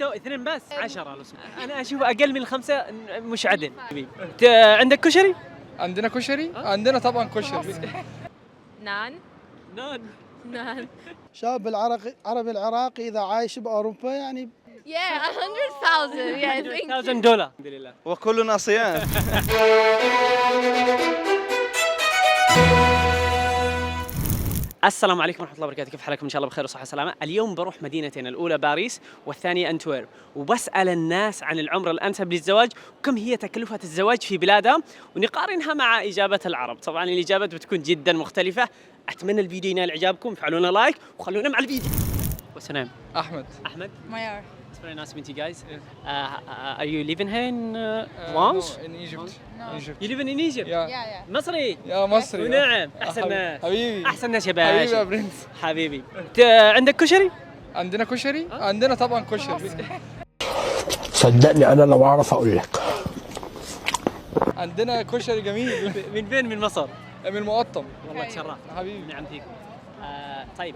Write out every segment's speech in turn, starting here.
اثنين بس 10 انا اشوف اقل من الخمسه مش عدل. عندك كشري؟ عندنا كشري؟ عندنا طبعا كشري. نان نان. نان شاب العربي العراقي إذا عايش بأوروبا يعني Yeah, 100,000. Yeah, thank you. $100,000 الحمد لله. وكلنا صيام. السلام عليكم ورحمة الله وبركاته، كيف حالكم؟ إن شاء الله بخير وصحة وسلامة. اليوم بروح مدينتين، الأولى باريس والثانية أنتويرب، وبسأل الناس عن العمر الأنسب للزواج وكم هي تكلفة الزواج في بلادهم، ونقارنها مع إجابة العرب. طبعاً الإجابات بتكون جداً مختلفة. أتمنى الفيديو ينال إعجابكم، فعلونا لايك وخلونا مع الفيديو. What's your name? أحمد. Ahmed. Mayar. It's very nice to meet you guys. Are you living here in France? No, in Egypt. No. Egypt. You living in Egypt? Yeah. Yeah. مصري. يا مصري. ونعم أحسن ناس. حبيبي. أحسن ناس يا حبيبي يا باشا. برنس. حبيبي. عندك كشري؟ عندنا كشري؟ عندنا طبعا كشري. صدقني انا لو اعرف اقول لك. عندنا كشري جميل. من فين؟ من مصر؟ من المقطم. والله تشرفت. حبيبي. نعم فيكم. طيب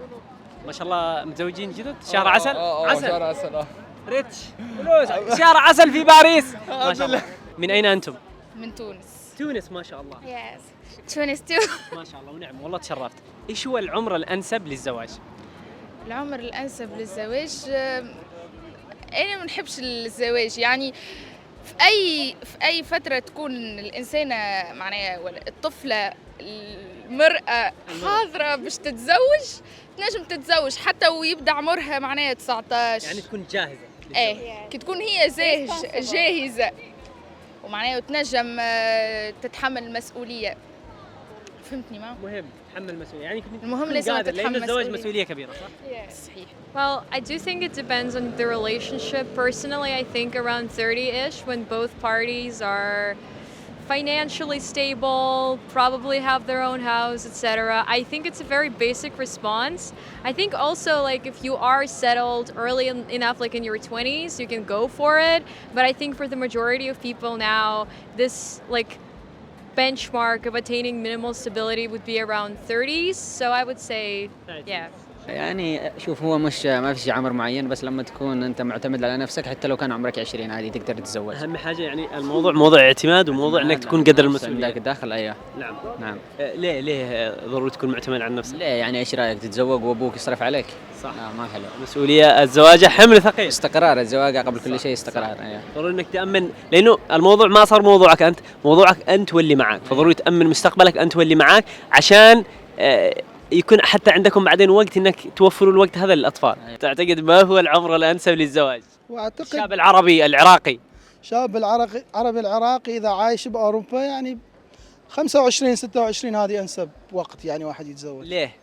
ما شاء الله متزوجين جدد؟ شهر عسل؟ عسل. شهر عسل. ريتش فلوس. شهر عسل في باريس. ما شاء الله. من أين أنتم؟ من تونس. تونس ما شاء الله. Yes. تونس too. ما شاء الله ونعم والله تشرفت. إيش هو العمر الأنسب للزواج؟ العمر الأنسب للزواج أنا ما نحبش الزواج يعني في أي فترة تكون الإنسانة معناها ولا الطفلة المرأة حاضرة باش تتزوج تنجم تتزوج حتى ويبدأ عمرها معناها 19 يعني تكون جاهزة. كي تكون هي جاهزة ومعناها وتنجم تتحمل المسؤولية. فهمتني ما؟ مهم تحمل المسؤولية، يعني المهم لازم لأن تتحمل الزواج مسؤولية. مسؤولية كبيرة صح؟ صحيح. Well, I do think it depends on the relationship. Personally, I think around 30-ish when both parties are financially stable, probably have their own house, etc. I think it's a very basic response. I think also like if you are settled early enough, like in your 20s, you can go for it. But I think for the majority of people now, this like benchmark of attaining minimal stability would be around 30s. So I would say, yeah. يعني شوف هو مش ما في شيء عمر معين، بس لما تكون انت معتمد على نفسك حتى لو كان عمرك 20 عادي تقدر تتزوج. أهم حاجة يعني الموضوع موضوع اعتماد وموضوع إنك تكون قدر المسؤولية. عندك داخل ايوه. نعم. نعم. ليه ضروري تكون معتمد على نفسك؟ ليه يعني ايش رايك تتزوج وابوك يصرف عليك؟ صح. ما حلو. مسؤولية الزواج حمل ثقيل. استقرار الزواج قبل كل صح. شيء استقرار. ايوه. ضروري انك تأمن، لأنه الموضوع ما صار موضوعك أنت، موضوعك أنت واللي معك، فضروري تأمن مستقبلك أنت واللي معك عشان يكون حتى عندكم بعدين وقت انك توفروا الوقت هذا للأطفال. تعتقد ما هو العمر الأنسب للزواج؟ وأعتقد الشاب العربي العراقي. شاب العربي العراقي إذا عايش بأوروبا يعني 25 26 هذه أنسب وقت يعني واحد يتزوج. ليه؟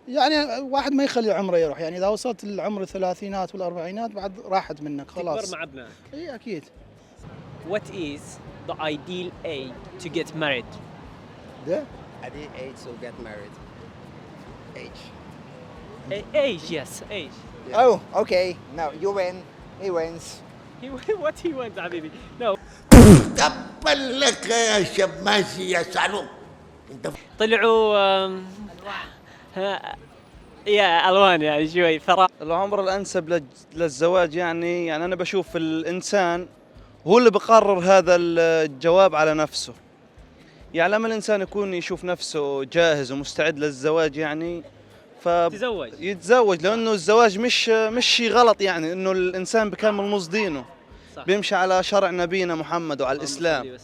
يعني واحد ما يخلي عمره يروح، يعني إذا وصلت للعمر الثلاثينات والأربعينات بعد راحت منك خلاص. تكبر مع ابنائك. إي أكيد. What is the ideal age to get married? ده Ideal age to get married. Age. Age, yes, age. Oh, okay. Now you win. He wins. What he wants حبيبي. No. قبل لك يا شماسي يسألوك انت طلعوا يا الوان يعني شوي ثراء. العمر الانسب للزواج يعني انا بشوف الانسان هو اللي بقرر هذا الجواب على نفسه. يعني لما الانسان يكون يشوف نفسه جاهز ومستعد للزواج يعني يتزوج، لانه الزواج مش شيء غلط، يعني انه الانسان بكامل نص دينه. صح. بيمشي على شرع نبينا محمد وعلى الاسلام.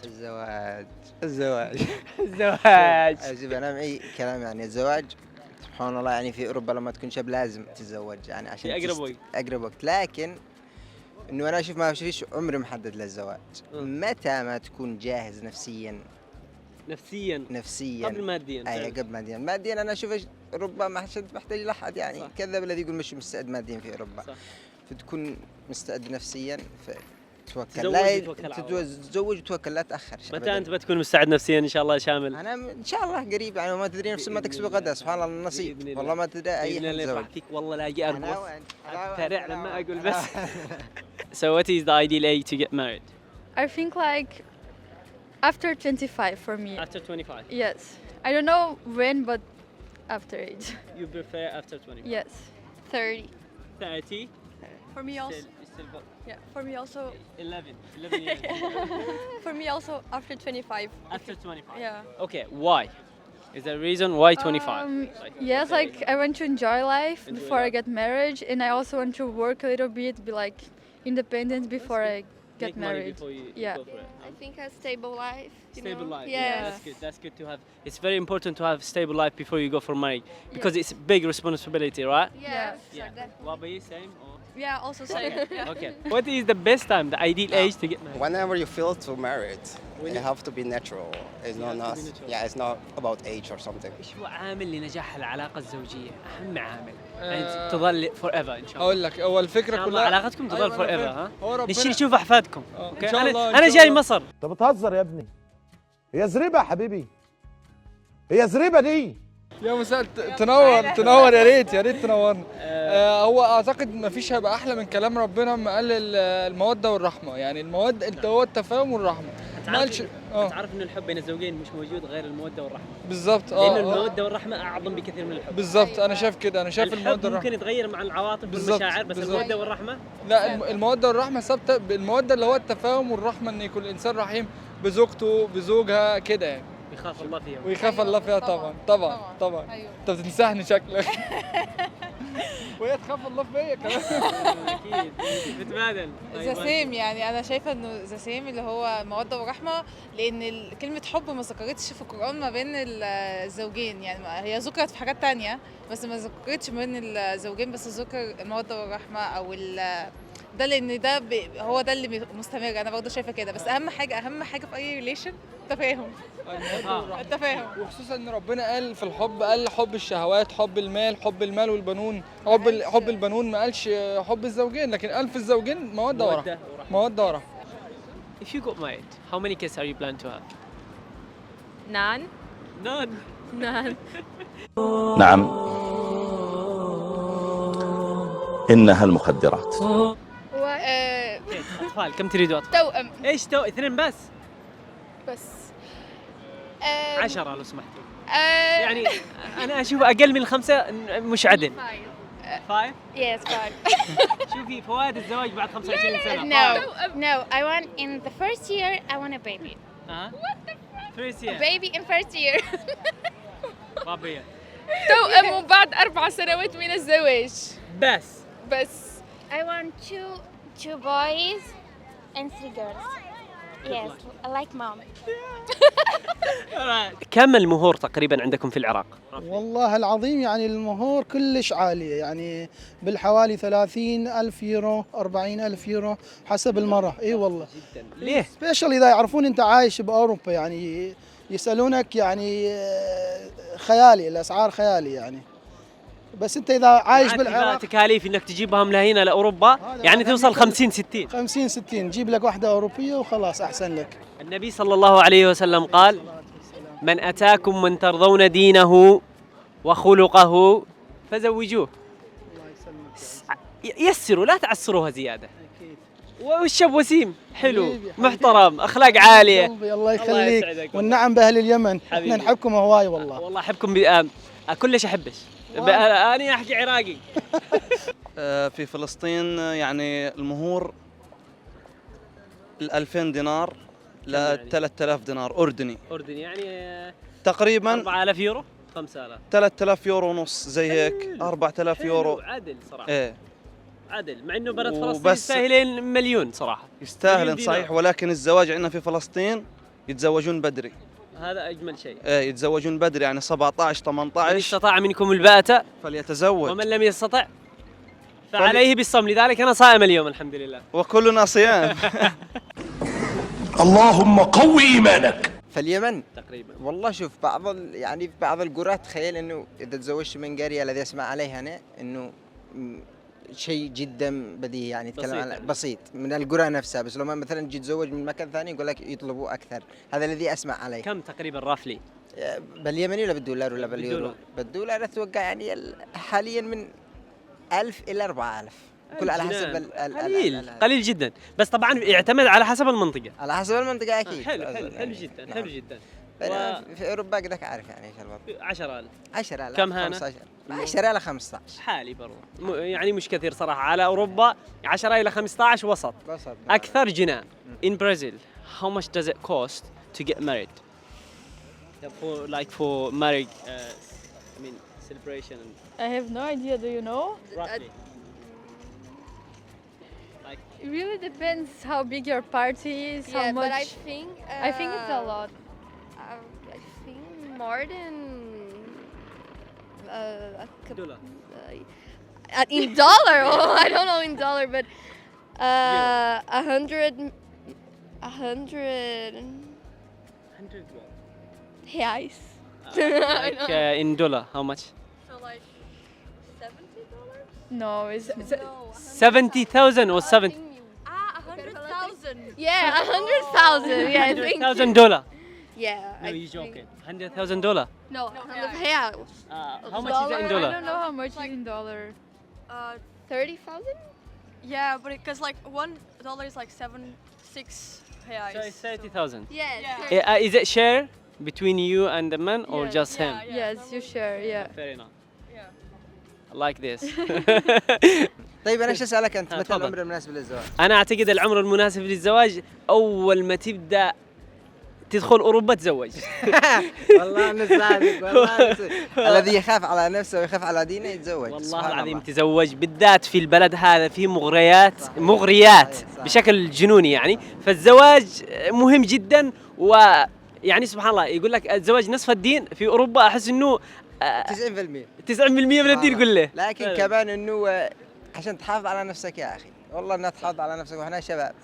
الزواج. أجيب أنا معي كلام يعني الزواج سبحان الله يعني في أوروبا لما تكون شاب لازم تتزوج يعني عشان في أقرب وقت، لكن إنه أنا أشوف ما فيش عمر محدد للزواج. متى ما تكون جاهز نفسياً قبل ماديا. أي قبل ماديا أنا أشوف أوروبا ما محتاج لأحد يعني. صح. كذب الذي يقول مش مستعد ماديا في أوروبا. صح. فتكون مستعد نفسياً توكل. تتزوج وتوكل لا تأخر. متى أنت بتكون مستعد نفسيا إن شاء الله شامل؟ أنا إن شاء الله قريب يعني ما تدري نفس ما تكسب غدا سبحان الله النصيب. والله ما تدري أي حد فيك والله لا أجي أرقص أنا أترع لما أقول بس. So what is the ideal age to get married? I think like after 25 for me. After 25. Yes. I don't know when, but after age. You prefer after 25? Yes. 30. 30? For me also. Yeah, for me also. 11 years. For me also after 25. After 25. Yeah. Okay, why? Is there a reason why 25? Yes, like I want to enjoy life before I get married, and I also want to work a little bit, be like independent before I get Make money married. before you Yeah. go for it. I think a stable life. Stable life. Yes. That's good. That's good to have. It's very important to have stable life before you go for marriage because it's big responsibility, right? Yes. What about you? Same or? Yeah, also same. Yeah. Okay. What is the best time, the ideal age to get married? Whenever you feel to married, you have to be natural. It's not, have to be natural. yeah, it's not about age or something. ايش هو عامل لنجاح العلاقة الزوجية؟ أهم عامل. يعني تظل forever إن شاء الله. اقول لك هو الفكره إن شاء الله كلها علاقتكم تظل أيوة، أنا forever فاهم. ها؟ هو ربنا نشتري نشوف أحفادكم. إن أوكي. شاء الله، إن أنا شاء جاي الله. مصر. انت بتهزر يا ابني. هي زريبه يا حبيبي. هي زريبه دي. يا مساء تنور يا ريت تنورنا. هو اعتقد ما فيش هيبقى احلى من كلام ربنا لما قال الموده والرحمه، يعني الموده انت هو التفاهم والرحمه. ما قالش تعرف إن الحب بين الزوجين مش موجود غير المودة والرحمة. بالظبط. لأن المودة والرحمة أعظم بكثير من الحب. بالظبط، انا شايف كده، انا شايف الحب الموده ممكن والرحمه. يتغير مع العواطف بالظبط، والمشاعر بس بالظبط. المودة والرحمة لا الموده والرحمه ثابته، الموده اللي هو التفاهم والرحمه ان يكون الانسان رحيم بزوجته بزوجها كده يعني، يخاف الله فيها. ويخاف الله فيها طبعا. أيوة. انت بتنسحني شكلك. وهي تخاف الله فيا كمان. أكيد بتبادل. ذا سيم، يعني انا شايفه انه ذا سيم اللي هو موده ورحمه، لان كلمه حب ما ذكرتش في القران ما بين الزوجين، يعني هي ذكرت في حاجات تانية بس ما ذكرتش ما بين الزوجين، بس ذكر الموده والرحمه او ده، لان ده هو ده اللي مستمر. انا برضه شايفه كده، بس اهم حاجه في اي ريليشن التفاهم. التفاهم، وخصوصا ان ربنا قال في الحب، قال حب الشهوات، حب المال والبنون، حب البنون، ما قالش حب الزوجين، لكن قال في الزوجين موده ورحمه. If you got married, how many kids are you planning to have? None. None. None. نعم، إنها المخدرات. أطفال كم تريدوا أطفال؟ توأم إيش اثنين بس؟ بس. 10 لو سمحتوا. يعني أنا أشوف أقل من 5 مش عدل. 5؟ Yes, 5. شوفي فوائد الزواج بعد 25 سنة. No. I want in the first year I want a baby. First A year. baby in first year. ربيع. توأم بعد 4 سنوات من الزواج. بس. I want two boys and 3 girls. Yes, like mom. كم المهور تقريبا عندكم في العراق؟ والله العظيم يعني المهور كلش عالية، يعني بالحوالي 30,000 يورو 40,000 يورو حسب المرة. اي والله. ليه؟ سبيشال إذا يعرفون أنت عايش بأوروبا، يعني يسألونك، يعني خيالي، الأسعار خيالي يعني. بس أنت إذا عايش بالعراق تكاليف إنك تجيبهم لهنا لأوروبا يعني توصل 50-60. 50-60 جيب لك واحدة أوروبية وخلاص أحسن لك. النبي صلى الله عليه وسلم قال: من أتاكم من ترضون دينه وخلقه فزوجوه. يسروا لا تعسروها زيادة. والشاب وسيم حلو محترم أخلاق عالية. الله يخليك، والنعم بأهل اليمن، احنا نحبكم هواي والله. والله أحبكم كلش أحبش. أنا أحكي عراقي. في فلسطين يعني المهور 2000 دينار ل 3000 دينار أردني يعني تقريبا 4000 يورو 5000 3000 يورو ونص زي هيك 4000 يورو. عدل صراحة. ايه عدل، مع انه بلد فلسطين يستاهلين مليون صراحة. يستاهلن صحيح، ولكن الزواج عندنا في فلسطين يتزوجون بدري. هذا اجمل شيء. ايه يتزوجون بدري، يعني 17 18. من استطاع منكم الباءة فليتزوج، ومن لم يستطع فعليه بالصوم. لذلك انا صائم اليوم الحمد لله. وكلنا صيام. اللهم قوي إيمانك. فاليمن تقريبا والله شوف يعني في بعض القرى تخيل انه اذا تزوجت من قريه الذي اسمع عليها انا انه شيء جدا بديهي، يعني يتكلم عن بسيط من القرى نفسها، بس لما مثلا تجي تتزوج من مكان ثاني يقول لك يطلبوا اكثر. هذا الذي اسمع عليه. كم تقريبا رافلي؟ باليمني ولا بالدولار ولا باليورو؟ بالدولار اتوقع يعني حاليا من 1000 الى 4000 كل على حسب قليل جدا، بس طبعا يعتمد على حسب المنطقة. على حسب المنطقة اكيد. حلو جدا. بينما في اوروبا قدك عارف يعني ايش الوضع. 10,000 10,000 كم هنا؟ 15 10 إلى 15 حالي برضه يعني مش كثير صراحة على أوروبا. 10 إلى 15 وسط. أكثر جنان. In Brazil, how much does it cost to get married? For marriage, I mean celebration. I have no idea. Do you know? Roughly. It really depends how big your party is. Yeah, how much. but I think it's a lot. I think more than $1. In dollar. Oh, I don't know in dollar, but 100 reais. In dollar, how much? So like $70? No, it's 70,000 or 7? 100,000. Yeah, 100,000. Yeah, I think. $100,000. Yeah. No, you're joking. $100,000. No, 100 reais. How much is it in I dollar? don't know how much is in dollar. 30,000? Yeah, but because like $1 is like 6 reais. So it's 30,000. Yes. Is it share between you and the man or just him? Yes, you share. Yeah. Fair enough. I like this. طيب انا ايش اسالك انت متى تفضل. العمر المناسب للزواج؟ أنا أعتقد العمر المناسب للزواج أول ما تبدأ تدخل أوروبا تزوج. والله نصدق والله الذي يخاف على نفسه ويخاف على دينه يتزوج. والله العظيم تزوج بالذات في البلد هذا فيه مغريات بشكل جنوني يعني. فالزواج مهم جدا ويعني سبحان الله يقول لك الزواج نصف الدين. في أوروبا أحس إنه 90% من الدين يقول له. لكن كمان انه عشان تحافظ على نفسك يا اخي والله انها تحافظ على نفسك واحنا شباب.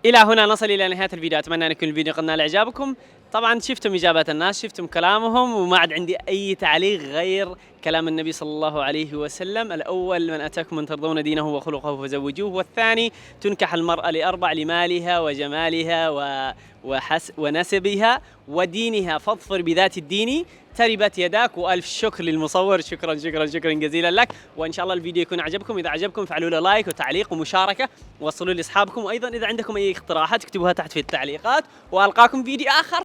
إلى هنا نصل إلى نهاية الفيديو. أتمنى أن يكون الفيديو قد نال إعجابكم. طبعا شفتم إجابات الناس، شفتم كلامهم، وما عاد عندي أي تعليق غير كلام النبي صلى الله عليه وسلم. الأول من أتاكم من ترضون دينه وخلقه فزوجوه، والثاني تنكح المرأة لأربع: لمالها وجمالها ونسبها ودينها فاظفر بذات الدين تربت يداك. وألف شكر للمصور، شكرا شكرا شكرا جزيلا لك. وإن شاء الله الفيديو يكون عجبكم. إذا عجبكم فعلوا له لايك وتعليق ومشاركة ووصلوا لأصحابكم. وأيضا إذا عندكم أي اقتراحات اكتبوها تحت في التعليقات. وألقاكم فيديو آخر